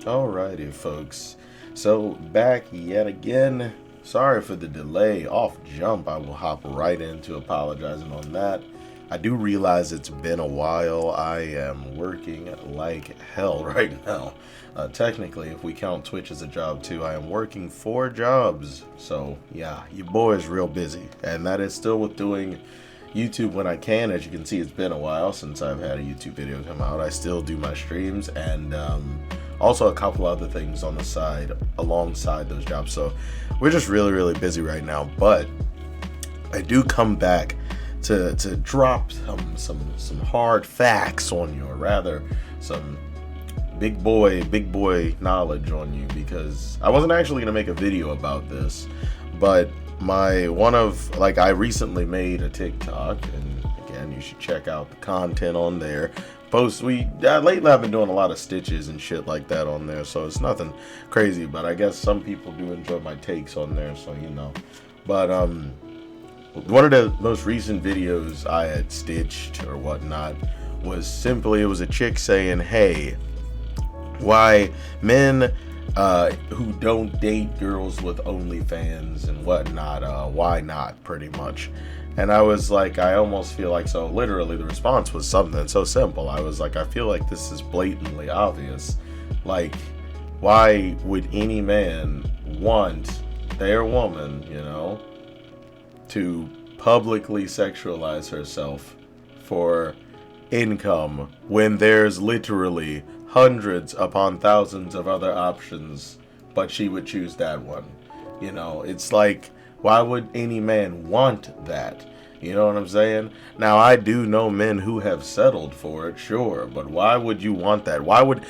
Alrighty, folks. So, back yet again. Sorry for the delay. Off jump, I will hop right into apologizing on that. I do realize it's been a while. I am working like hell right now. Technically, if we count Twitch as a job too, I am working 4 jobs. So, yeah, your boy is real busy. And that is still with doing YouTube when I can. As you can see, it's been a while since I've had a YouTube video come out. I still do my streams and also a couple other things on the side alongside those jobs. So we're just really busy right now. But I do come back to drop some hard facts on you, or rather some big boy knowledge on you, because I wasn't actually gonna make a video about this, but I recently made a TikTok, and again, you should check out the content on there. Lately I've been doing a lot of stitches and shit like that on there, so it's nothing crazy, but I guess some people do enjoy my takes on there, so you know. But one of the most recent videos I had stitched or whatnot was it was a chick saying, hey, why men who don't date girls with OnlyFans and whatnot, why not, pretty much. And I was like, I almost feel like, so literally the response was something so simple. I was like, I feel like this is blatantly obvious. Like, why would any man want their woman, to publicly sexualize herself for income when there's literally hundreds upon thousands of other options, but she would choose that one? It's like, why would any man want that? You know what I'm saying? Now, I do know men who have settled for it, sure, but why would you want that? Why would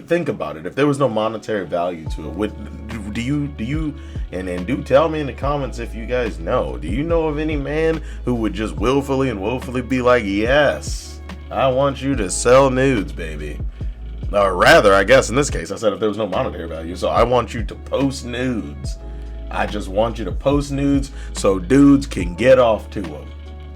think about it. If there was no monetary value to it, do you and do tell me in the comments if you guys know. Do you know of any man who would just willfully and woefully be like, yes, I want you to sell nudes, baby? Or rather, I guess in this case, I said if there was no monetary value, so I want you to post nudes. I just want you to post nudes so dudes can get off to them.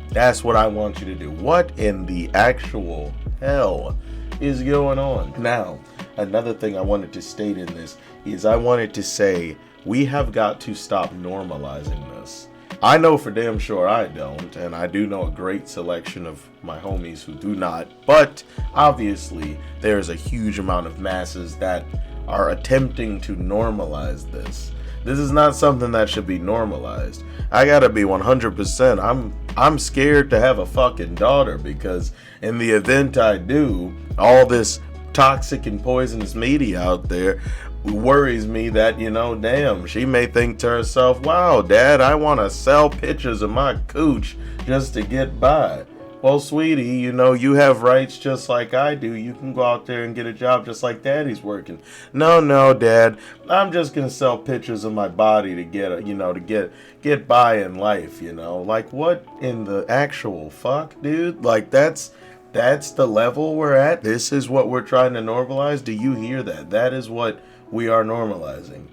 That's what I want you to do. What in the actual hell is going on? Now, another thing I wanted to state in this is I wanted to say we have got to stop normalizing this. I know for damn sure I don't, and I do know a great selection of my homies who do not, but obviously there's a huge amount of masses that are attempting to normalize this. This is not something that should be normalized. I gotta be 100%. I'm scared to have a fucking daughter, because in the event I do, all this toxic and poisonous media out there worries me that, damn, she may think to herself, wow, dad, I want to sell pictures of my cooch just to get by. Well, sweetie, you have rights just like I do. You can go out there and get a job just like daddy's working. No, dad, I'm just going to sell pictures of my body to get by in life, Like, what in the actual fuck, dude? Like, that's the level we're at. This is what we're trying to normalize. Do you hear that? That is what we are normalizing,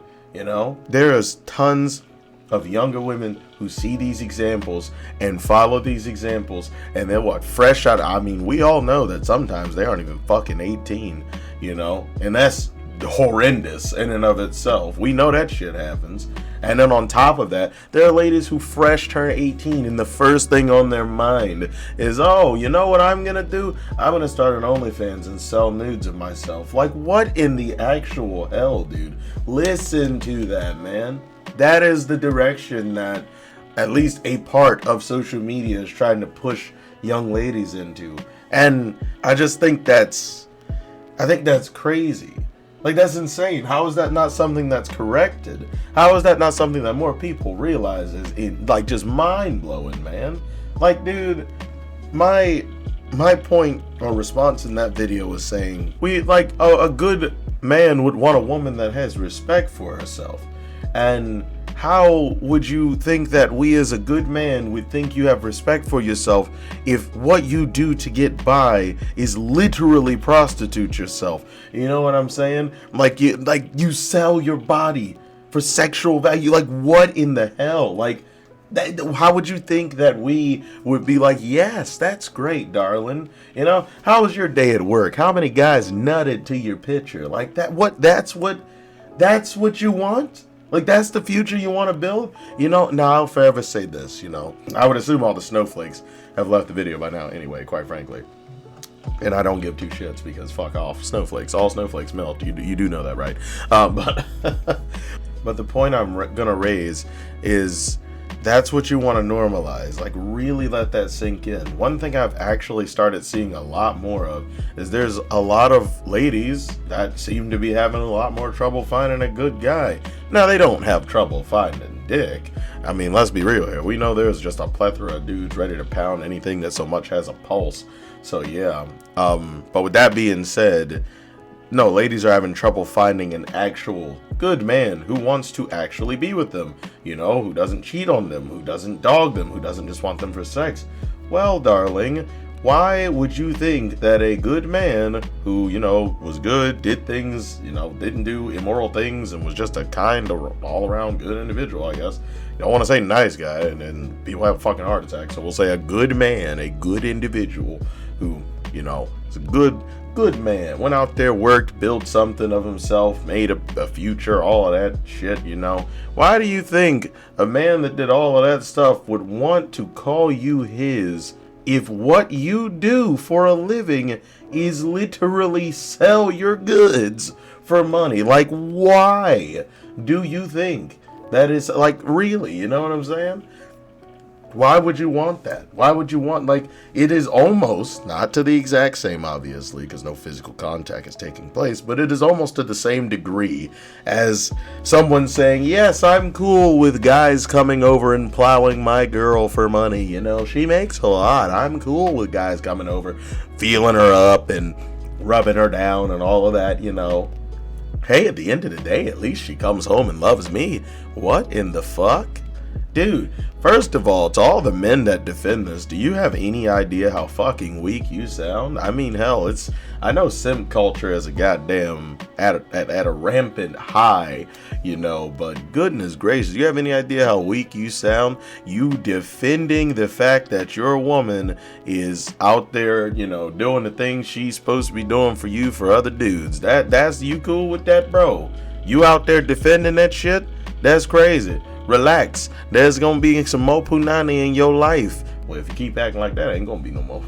There is tons of younger women who see these examples and follow these examples, and they're fresh out. I mean, we all know that sometimes they aren't even fucking 18, and that's horrendous in and of itself. We know that shit happens. And then on top of that, there are ladies who fresh turn 18 and the first thing on their mind is, oh, you know what I'm gonna do? I'm gonna start an OnlyFans and sell nudes of myself. Like, what in the actual hell, dude? Listen to that, man. That is the direction that at least a part of social media is trying to push young ladies into. And I just think that's crazy. Like, that's insane. How is that not something that's corrected? How is that not something that more people realize is just mind-blowing, man? Like, dude, my point or response in that video was saying a good man would want a woman that has respect for herself. And how would you think that we as a good man would think you have respect for yourself if what you do to get by is literally prostitute yourself? You know what I'm saying? Like you sell your body for sexual value. Like, what in the hell? Like, How would you think that we would be like, yes, that's great, darling? You know, how was your day at work? How many guys nutted to your picture? Like that, that's what you want? Like, that's the future you want to build? You know, now I'll forever say this, you know. I would assume all the snowflakes have left the video by now anyway, quite frankly. And I don't give two shits because fuck off. Snowflakes. All snowflakes melt. You do know that, right? But but the point I'm gonna raise is that's what you want to normalize. Like, really let that sink in. One thing I've actually started seeing a lot more of is there's a lot of ladies that seem to be having a lot more trouble finding a good guy. Now, they don't have trouble finding dick. I mean, let's be real here. We know there's just a plethora of dudes ready to pound anything that so much has a pulse. So yeah. But with that being said, no, ladies are having trouble finding an actual good man who wants to actually be with them, you know, who doesn't cheat on them, who doesn't dog them, who doesn't just want them for sex. Well, darling, why would you think that a good man who, you know, was good, did things, you know, didn't do immoral things, and was just a kind of all-around good individual, I guess. You don't want to say nice guy, and then people have a fucking heart attack, so we'll say a good man, a good individual who, you know, is a good man, went out there, worked, built something of himself, made a future, all of that shit, you know. Why do you think a man that did all of that stuff would want to call you his if what you do for a living is literally sell your goods for money? Like, why do you think that is, like, really, you know what I'm saying? Why would you want that? Why would you want, like, it is almost, not to the exact same, obviously, because no physical contact is taking place, but it is almost to the same degree as someone saying, yes, I'm cool with guys coming over and plowing my girl for money, you know, she makes a lot. I'm cool with guys coming over, feeling her up and rubbing her down and all of that, you know. Hey, at the end of the day, at least she comes home and loves me. What in the fuck? Dude, first of all, to all the men that defend this, do you have any idea how fucking weak you sound? I mean, hell, I know simp culture is a goddamn at a rampant high, you know, but goodness gracious, do you have any idea how weak you sound? You defending the fact that your woman is out there, you know, doing the things she's supposed to be doing for you for other dudes. That's you cool with that, bro? You out there defending that shit? That's crazy. Relax. There's gonna be some more punani in your life. Well, if you keep acting like that, ain't gonna be no more.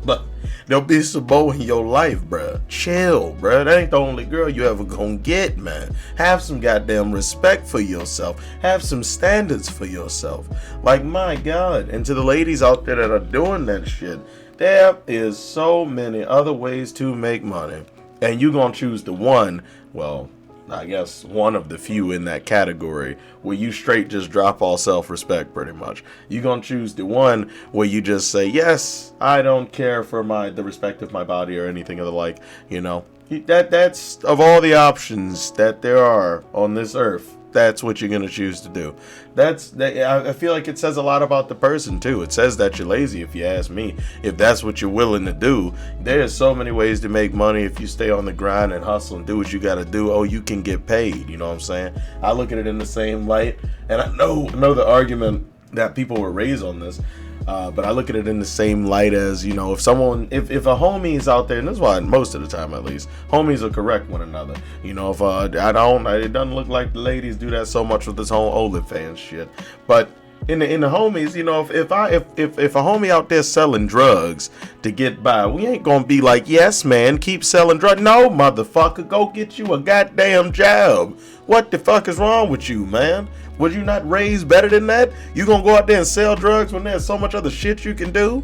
But there'll be some more in your life, bruh. Chill, bruh. That ain't the only girl you ever gonna get, man. Have some goddamn respect for yourself. Have some standards for yourself. Like, my God. And to the ladies out there that are doing that shit, there is so many other ways to make money. And you gonna choose the one, well, I guess one of the few in that category where you straight just drop all self-respect pretty much. You're going to choose the one where you just say, yes, I don't care for the respect of my body or anything of the like, you know. That's of all the options that there are on this earth, that's what you're going to choose to do. I feel like it says a lot about the person too. It says that you're lazy, if you ask me. If that's what you're willing to do, there's so many ways to make money if you stay on the grind and hustle and do what you got to do. Oh, you can get paid, you know what I'm saying? I look at it in the same light, and I know the argument that people were raised on this. But I look at it in the same light as, you know, if a homie is out there, and this is why most of the time at least, homies will correct one another. You know, if it doesn't look like the ladies do that so much with this whole OnlyFans shit. But in the homies, you know, if a homie out there selling drugs to get by, we ain't gonna be like, yes man, keep selling drugs. No, motherfucker, go get you a goddamn job. What the fuck is wrong with you, man? Was you not raised better than that? You gonna go out there and sell drugs when there's so much other shit you can do?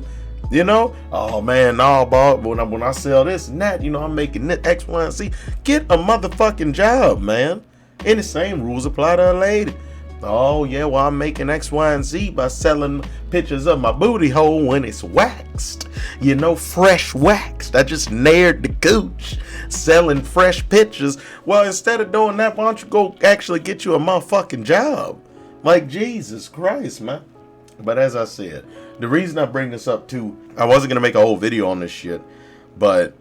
You know? Oh man, no, Bob, when I sell this and that, you know, I'm making X, Y, and Z. Get a motherfucking job, man. And the same rules apply to a lady. Oh yeah, well, I'm making X, Y, and Z by selling pictures of my booty hole when it's waxed. You know, fresh waxed. I just nared the gooch. Selling fresh pictures. Well, instead of doing that, why don't you go actually get you a motherfucking job? Like, Jesus Christ, man. But as I said, the reason I bring this up too, I wasn't going to make a whole video on this shit, but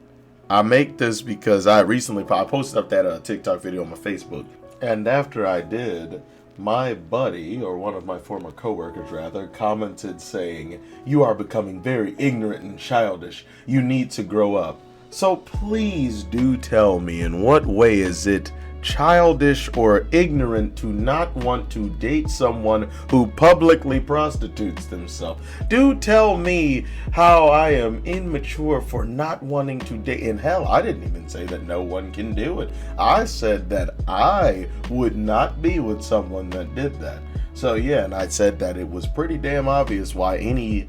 I make this because I posted up that TikTok video on my Facebook. And after I did, my buddy, or one of my former coworkers rather, commented saying, "You are becoming very ignorant and childish. You need to grow up." So please do tell me, in what way is it childish or ignorant to not want to date someone who publicly prostitutes themselves? Do tell me how I am immature for not wanting to date. And hell, I didn't even say that no one can do it. I said that I would not be with someone that did that. So yeah, and I said that it was pretty damn obvious why any,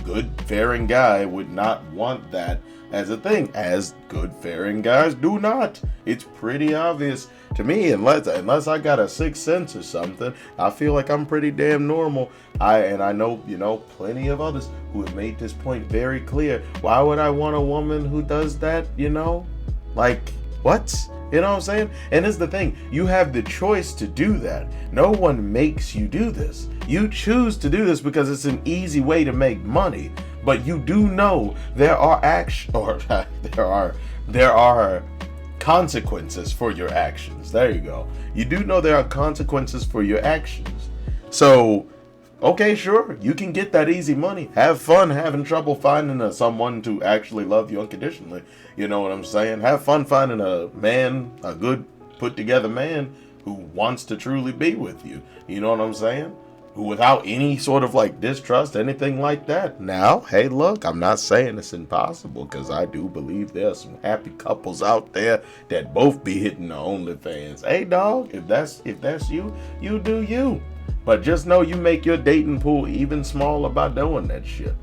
good faring guy would not want that as a thing, as good faring guys do not. It's pretty obvious to me, unless I got a sixth sense or something. I feel like I'm pretty damn normal. I know, plenty of others who have made this point very clear. Why would I want a woman who does that, Like, what? You know what I'm saying? And it's the thing, you have the choice to do that. No one makes you do this. You choose to do this because it's an easy way to make money. But you do know there are there are consequences for your actions. There you go. You do know there are consequences for your actions. So, okay, sure, you can get that easy money. Have fun having trouble finding someone to actually love you unconditionally. You know what I'm saying? Have fun finding a man, a good put together man who wants to truly be with you. You know what I'm saying? Who, without any sort of distrust, anything like that. Now, hey, look, I'm not saying it's impossible, because I do believe there's some happy couples out there that both be hitting the OnlyFans. Hey, dog, if that's you, you do you. But just know you make your dating pool even smaller by doing that shit.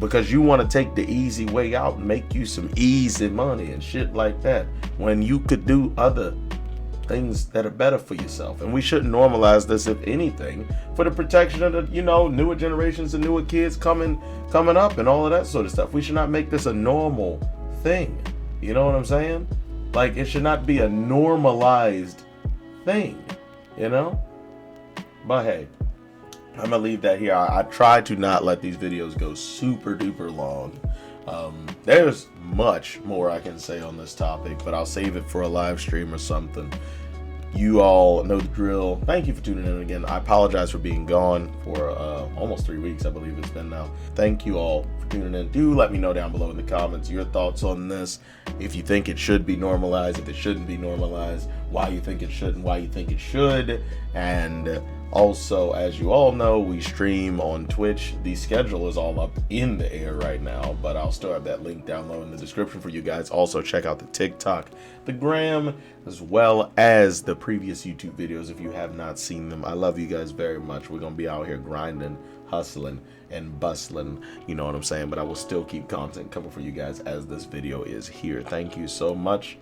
Because you want to take the easy way out and make you some easy money and shit like that, when you could do other things that are better for yourself. And we shouldn't normalize this, if anything, for the protection of the, newer generations and newer kids coming up and all of that sort of stuff. We should not make this a normal thing. You know what I'm saying? Like, it should not be a normalized thing, But hey, I'm gonna leave that here. I try to not let these videos go super duper long. There's much more I can say on this topic, but I'll save it for a live stream or something. You all know the drill. Thank you for tuning in again. I apologize for being gone for almost 3 weeks, I believe it's been now. Thank you all for tuning in. Do let me know down below in the comments your thoughts on this. If you think it should be normalized, if it shouldn't be normalized, why you think it shouldn't, why you think it should. And also, as you all know, we stream on Twitch. The schedule is all up in the air right now, but I'll still have that link down low in the description for you guys. Also, check out the TikTok, the Gram, as well as the previous YouTube videos if you have not seen them. I love you guys very much. We're going to be out here grinding, hustling, and bustling. You know what I'm saying? But I will still keep content coming for you guys as this video is here. Thank you so much,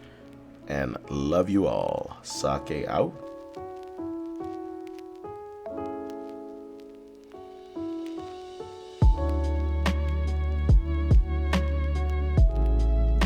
and love you all. Sake out.